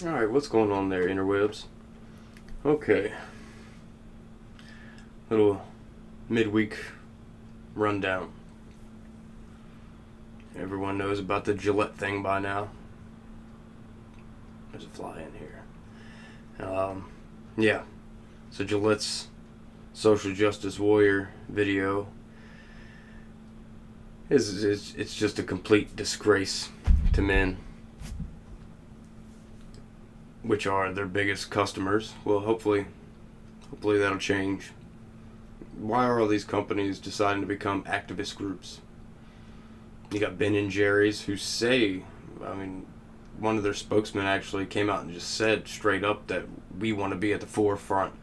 Alright, what's going on there, interwebs? Okay. Little midweek rundown. Everyone knows about the Gillette thing by now. There's a fly in here. Yeah. So Gillette's social justice warrior video it's just a complete disgrace to men, which are their biggest customers. Well, hopefully that'll change. Why are all these companies deciding to become activist groups? You got Ben and Jerry's who say, one of their spokesmen actually came out and just said straight up that we want to be at the forefront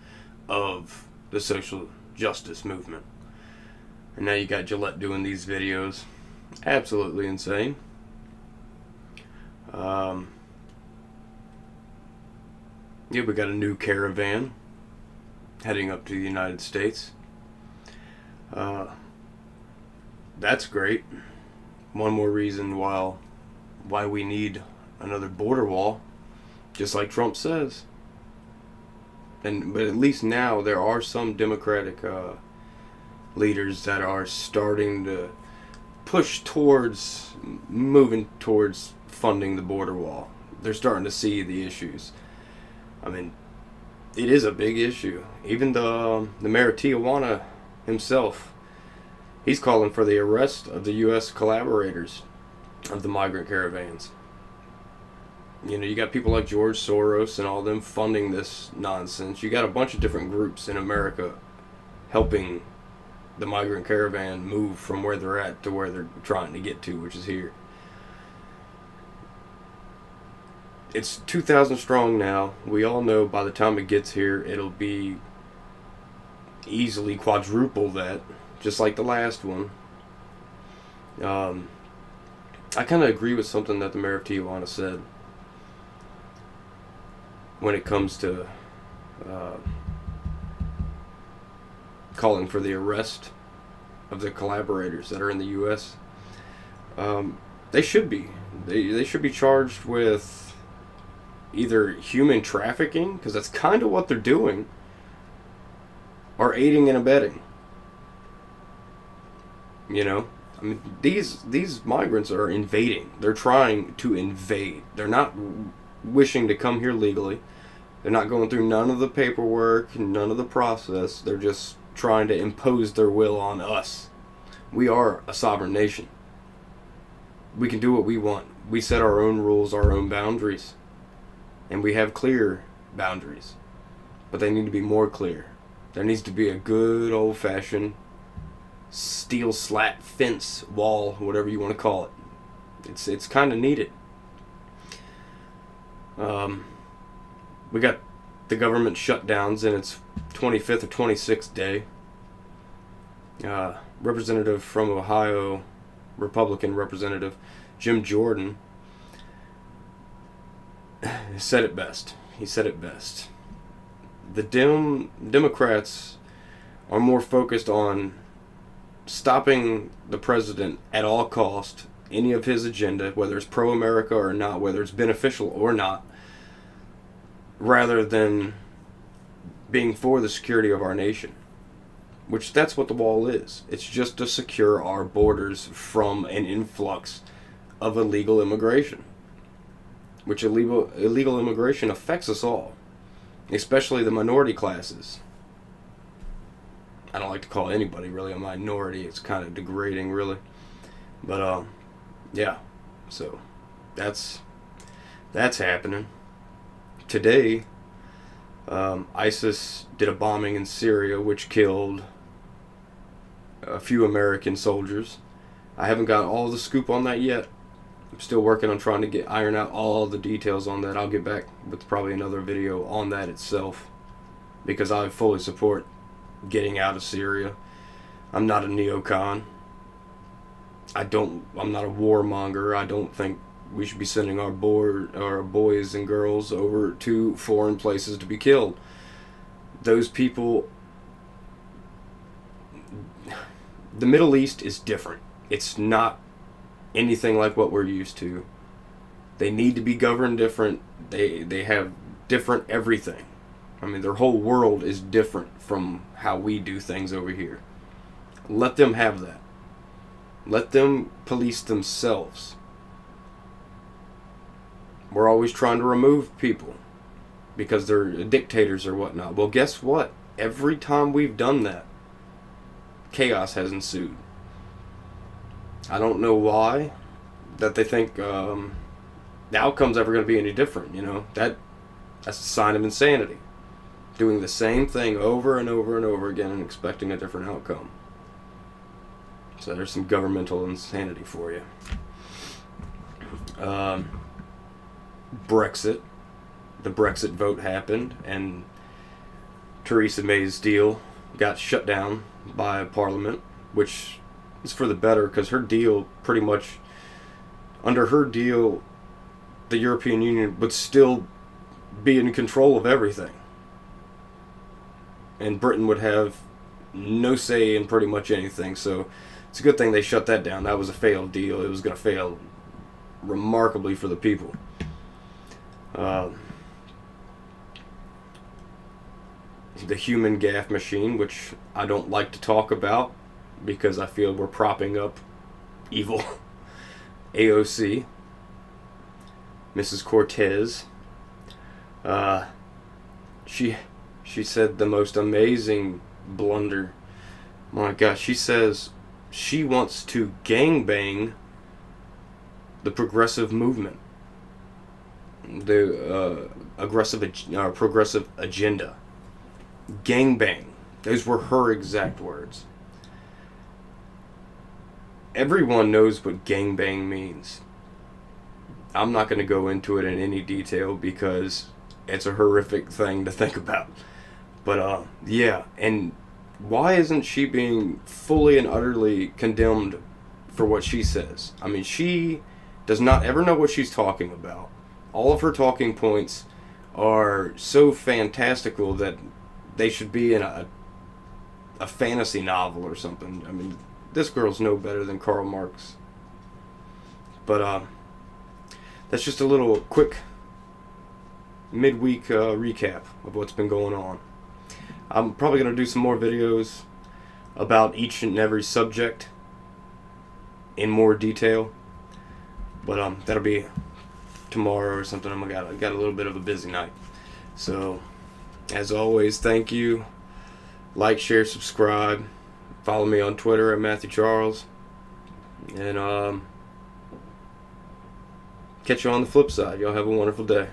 of the social justice movement. And now you got Gillette doing these videos. Absolutely insane. Yeah, we got a new caravan heading up to the United States. That's great. One more reason why we need another border wall, just like Trump says. But at least now there are some Democratic leaders that are starting to push towards moving towards funding the border wall. They're starting to see the issues. It is a big issue. Even the mayor of Tijuana himself, he's calling for the arrest of the U.S. collaborators of the migrant caravans. You got people like George Soros and all them funding this nonsense. You got a bunch of different groups in America helping the migrant caravan move from where they're at to where they're trying to get to, which is here. It's 2,000 strong now. We all know by the time it gets here, it'll be easily quadruple that, just like the last one. I kind of agree with something that the mayor of Tijuana said when it comes to calling for the arrest of the collaborators that are in the U.S. They should be. They should be charged with either human trafficking, because that's kind of what they're doing, or aiding and abetting. These migrants are invading. They're trying to invade. They're not wishing to come here legally. They're not going through none of the paperwork, none of the process. They're just trying to impose their will on us. We are a sovereign nation. We can do what we want. We set our own rules, our own boundaries. And we have clear boundaries. But they need to be more clear. There needs to be a good old-fashioned steel slat fence, wall, whatever you want to call it. It's kind of needed. We got the government shutdowns in its 25th or 26th day. Representative from Ohio, Republican Representative Jim Jordan, said it best. He said it best. The Democrats are more focused on stopping the president at all cost, any of his agenda, whether it's pro-America or not, whether it's beneficial or not, rather than being for the security of our nation. Which that's what the wall is. It's just to secure our borders from an influx of illegal immigration. Which illegal immigration affects us all, especially the minority classes. I don't like to call anybody really a minority. It's kind of degrading, really. But yeah. So that's happening. Today, ISIS did a bombing in Syria, which killed a few American soldiers. I haven't got all the scoop on that yet. I'm still working on trying to iron out all the details on that. I'll get back with probably another video on that itself, because I fully support getting out of Syria. I'm not a neocon. I'm not a warmonger. I don't think we should be sending our boys and girls over to foreign places to be killed. Those people... The Middle East is different. It's not anything like what we're used to. They need to be governed different. They have different everything. I mean, their whole world is different from how we do things over here. Let them have that. Let them police themselves. We're always trying to remove people because they're dictators or whatnot. Well, guess what? Every time we've done that, chaos has ensued. I don't know why that they think the outcome's ever going to be any different. You know, that's a sign of insanity. Doing the same thing over and over and over again and expecting a different outcome. So there's some governmental insanity for you. Brexit. The Brexit vote happened, and Theresa May's deal got shut down by Parliament, which is for the better because her deal pretty much, under her deal, the European Union would still be in control of everything. And Britain would have no say in pretty much anything. So it's a good thing they shut that down. That was a failed deal. It was going to fail remarkably for the people. The human gaffe machine, which I don't like to talk about because I feel we're propping up evil. AOC, Mrs. Cortez, she said the most amazing blunder. My gosh, she says she wants to gangbang the progressive movement, the progressive agenda. Gangbang. Those were her exact words. Everyone knows what gangbang means. I'm not going to go into it in any detail because it's a horrific thing to think about. But yeah, and why isn't she being fully and utterly condemned for what she says? I mean, she does not ever know what she's talking about. All of her talking points are so fantastical that they should be in a fantasy novel or something. I mean, this girl's no better than Karl Marx. But that's just a little quick midweek recap of what's been going on. I'm probably going to do some more videos about each and every subject in more detail. But that'll be tomorrow or something. I got a little bit of a busy night. So, as always, thank you. Like, share, subscribe. Follow me on Twitter at Matthew Charles. And catch you on the flip side. Y'all have a wonderful day.